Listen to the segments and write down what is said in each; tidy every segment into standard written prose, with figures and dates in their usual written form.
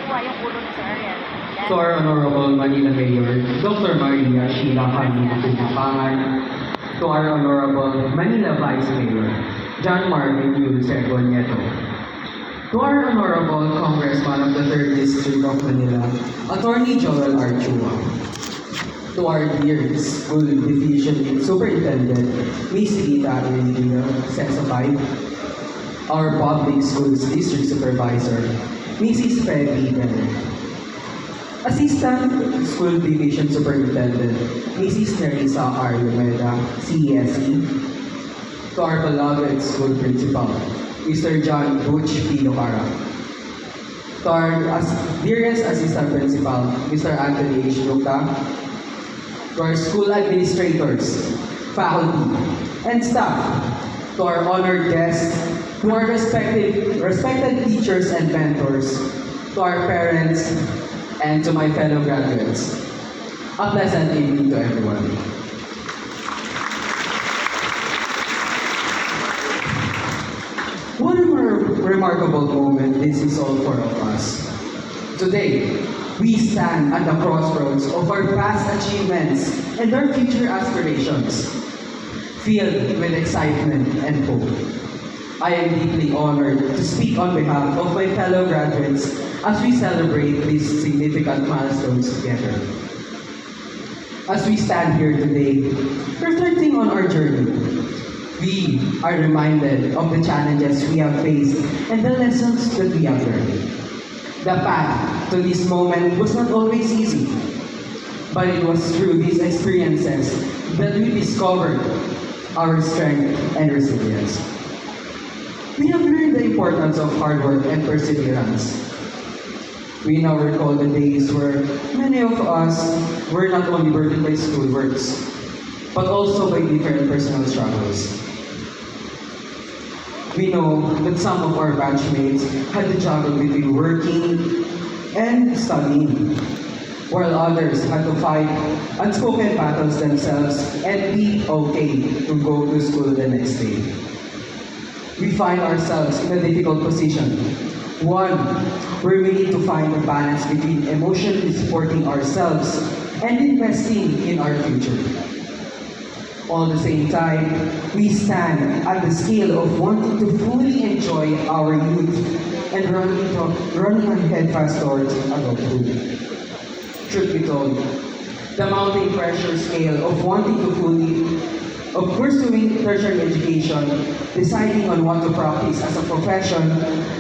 To our Honorable Manila Mayor, Dr. Maria Sheila Camila Tumapangan, to our Honorable Manila Vice Mayor, John Marvin Yulce Bonyeto, to our Honorable Congressman of the 3rd District of Manila, Attorney Joel Archua, to our dear School Division Superintendent, Miss Rita Erendira Sesapay, our Public Schools District Supervisor, Mrs. Feby Bennett, Assistant School Division Superintendent, Mrs. Nerissa R. Lumeda, CESE, to our beloved school principal, Mr. John Butch P. Locara, to our dearest Assistant Principal, Mr. Anthony H. Luca, to our school administrators, faculty, and staff, to our honored guests, to our respected teachers and mentors, to our parents, and to my fellow graduates. A pleasant evening to everyone. What a remarkable moment this is all for us. Today, we stand at the crossroads of our past achievements and our future aspirations, filled with excitement and hope. I am deeply honored to speak on behalf of my fellow graduates as we celebrate these significant milestones together. As we stand here today, reflecting on our journey, we are reminded of the challenges we have faced and the lessons that we have learned. The path to this moment was not always easy, but it was through these experiences that we discovered our strength and resilience. We have learned the importance of hard work and perseverance. We now recall the days where many of us were not only burdened by schoolworks, but also by different personal struggles. We know that some of our batchmates had to juggle between working and studying, while others had to fight unspoken battles themselves and be okay to go to school the next day. We find ourselves in a difficult position, one where we need to find a balance between emotionally supporting ourselves and investing in our future. All at the same time, we stand at the scale of wanting to fully enjoy our youth and running ahead fast towards adulthood. Truth be told, the mounting pressure scale of pursuing tertiary education, deciding on what to practice as a profession,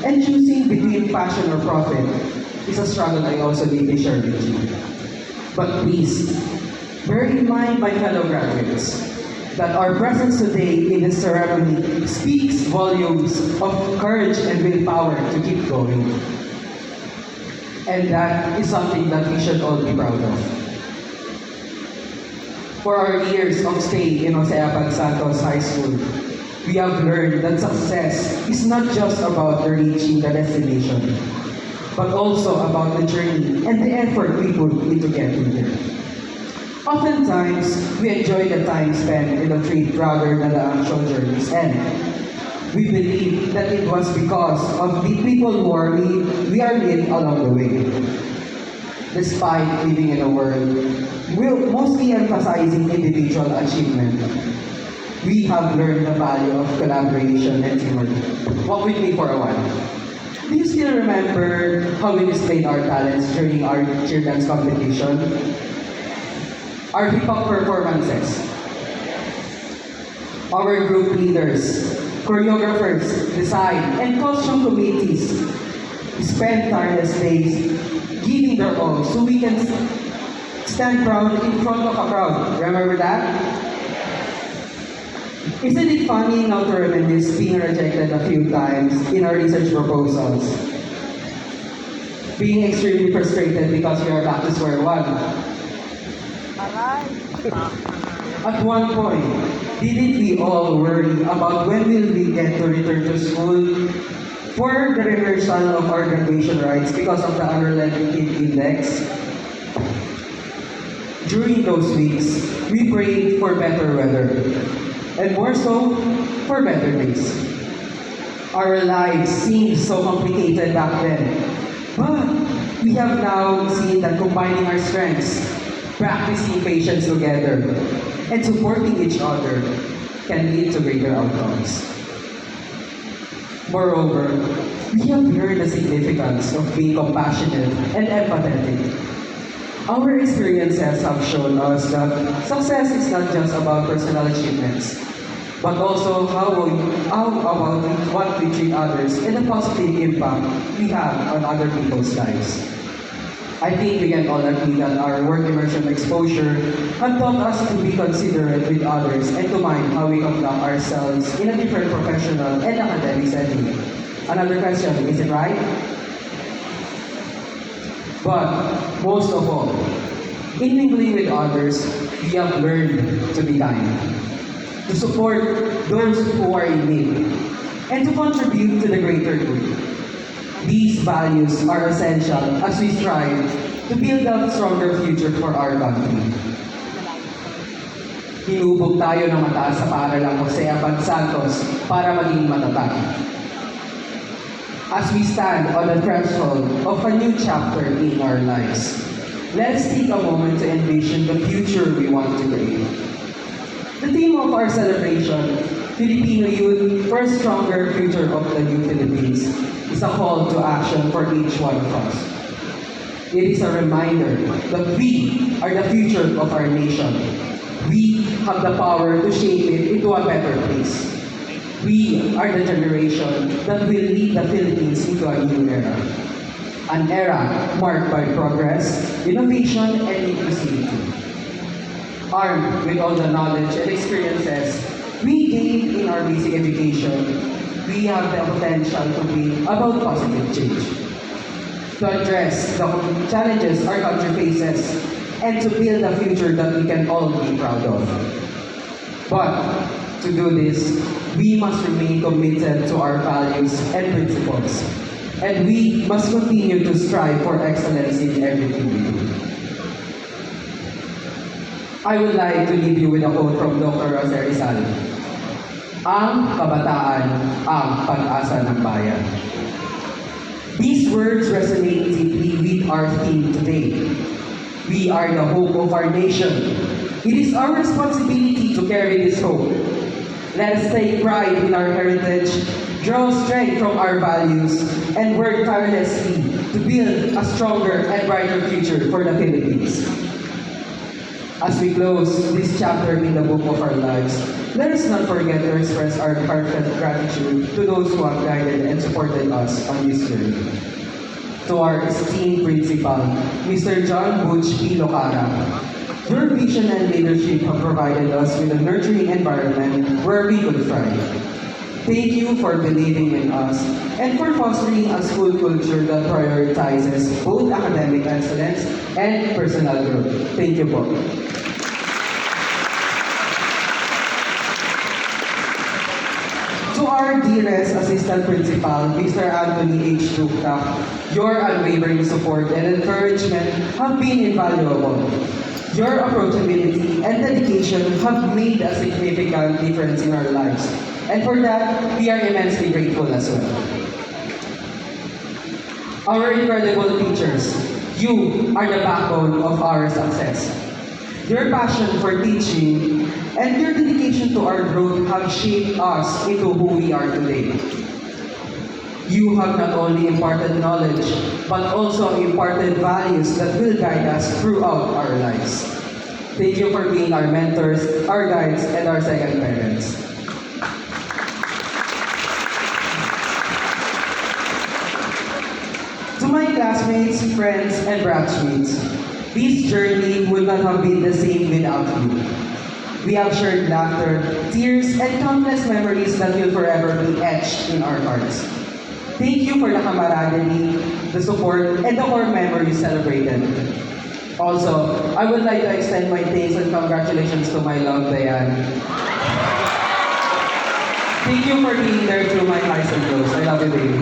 and choosing between passion or profit is a struggle I also deeply share with you. But please, bear in mind, my fellow graduates, that our presence today in this ceremony speaks volumes of courage and willpower to keep going. And that is something that we should all be proud of. For our years of stay in Jose Abad Santos High School, we have learned that success is not just about reaching the destination, but also about the journey and the effort we put into getting there. Oftentimes, we enjoy the time spent in the trip rather than the actual journey's end. We believe that it was because of the people who we are with along the way. Despite living in a world mostly emphasizing individual achievement, we have learned the value of collaboration and teamwork. Walk with me for a while. Do you still remember how we displayed our talents during our cheer dance competition? Our hip-hop performances, our group leaders, choreographers, design, and costume committees spend tireless days giving their all so we can stand proud in front of a crowd. Remember that? Isn't it funny now to reminisce being rejected a few times in our research proposals? Being extremely frustrated because we are back to square one. At one point, didn't we all worry about when will we get to return to school for the rehearsal of our graduation rites because of the unrelenting heat index? During those weeks, we prayed for better weather, and more so, for better days. Our lives seemed so complicated back then, But we have now seen that combining our strengths, practicing patience together, and supporting each other can lead to greater outcomes. Moreover, we have learned the significance of being compassionate and empathetic. Our experiences have shown us that success is not just about personal achievements, but also how about what we treat others and the positive impact we have on other people's lives. I think we can all agree that our work immersion exposure have taught us to be considerate with others and to mind how we conduct ourselves in a different professional and academic setting. Another question, is it right? But most of all, in mingling with others, we have learned to be kind, to support those who are in need, and to contribute to the greater good. These values are essential as we strive to build a stronger future for our country. Hinubog tayo ng mataas sa paaralang Jose Abad Santos para maging matatag. As we stand on the threshold of a new chapter in our lives, let's take a moment to envision the future we want to create. The theme of our celebration, Filipino Youth for a Stronger Future of the New Philippines, is a call to action for each one of us. It is a reminder that we are the future of our nation. We have the power to shape it into a better place. We are the generation that will lead the Philippines into a new era. An era marked by progress, innovation, and inclusivity. Armed with all the knowledge and experiences we gained in our basic education, we have the potential to bring about positive change. To address the challenges our country faces and to build a future that we can all be proud of. But to do this, we must remain committed to our values and principles. And we must continue to strive for excellence in everything we do. I would like to leave you with a quote from Dr. Jose Rizal. Ang kabataan, ang pag-asa ng bayan. These words resonate deeply with our theme today. We are the hope of our nation. It is our responsibility to carry this hope. Let us take pride in our heritage, draw strength from our values, and work tirelessly to build a stronger and brighter future for the Philippines. As we close this chapter in the book of our lives, let us not forget to express our heartfelt gratitude to those who have guided and supported us on this journey. To our esteemed principal, Mr. John Butch P. Locara, your vision and leadership have provided us with a nurturing environment where we could thrive. Thank you for believing in us and for fostering a school culture that prioritizes both academic excellence and personal growth. Thank you po. To our dearest Assistant Principal, Mr. Anthony H. Dukta, your unwavering support and encouragement have been invaluable. Your approachability and dedication have made a significant difference in our lives. And for that, we are immensely grateful as well. Our incredible teachers, you are the backbone of our success. Your passion for teaching and your dedication to our growth have shaped us into who we are today. You have not only imparted knowledge, but also imparted values that will guide us throughout our lives. Thank you for being our mentors, our guides, and our second parents. To my classmates, friends, and batchmates, this journey would not have been the same without you. We have shared laughter, tears, and countless memories that will forever be etched in our hearts. Thank you for the camaraderie, the support, and the core memories celebrated. Also, I would like to extend my thanks and congratulations to my love, Diane. Thank you for being there through my highs and lows. I love you, baby.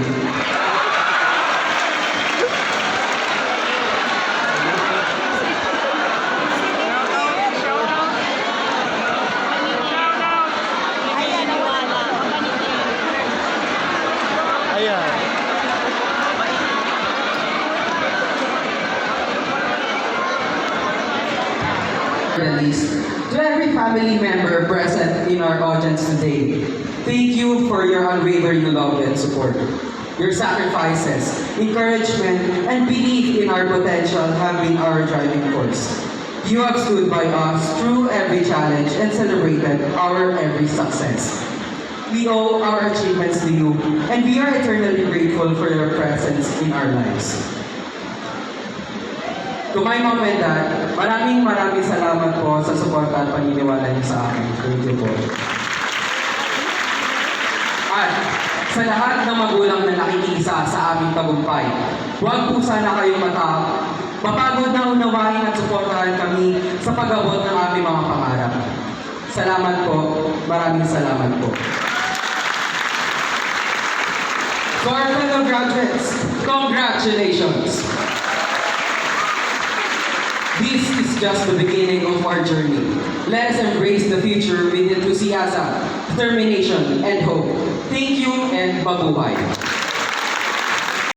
families, to every family member present in our audience today, thank you for your unwavering love and support. Your sacrifices, encouragement, and belief in our potential have been our driving force. You have stood by us through every challenge and celebrated our every success. We owe our achievements to you, and we are eternally grateful for your presence in our lives. To my mom and dad, maraming salamat po sa suporta at paniniwala niyo sa akin. Thank you po. At sa lahat ng magulang na nakikiisa sa aming tagumpay, huwag po sana kayong mapagod na unawain at suportahan kami sa pag-abot ng aming mga pangarap. Salamat po. Maraming salamat po. To our fellow graduates, congratulations! This is just the beginning of our journey. Let us embrace the future with enthusiasm, determination, and hope. Thank you and mabuhay!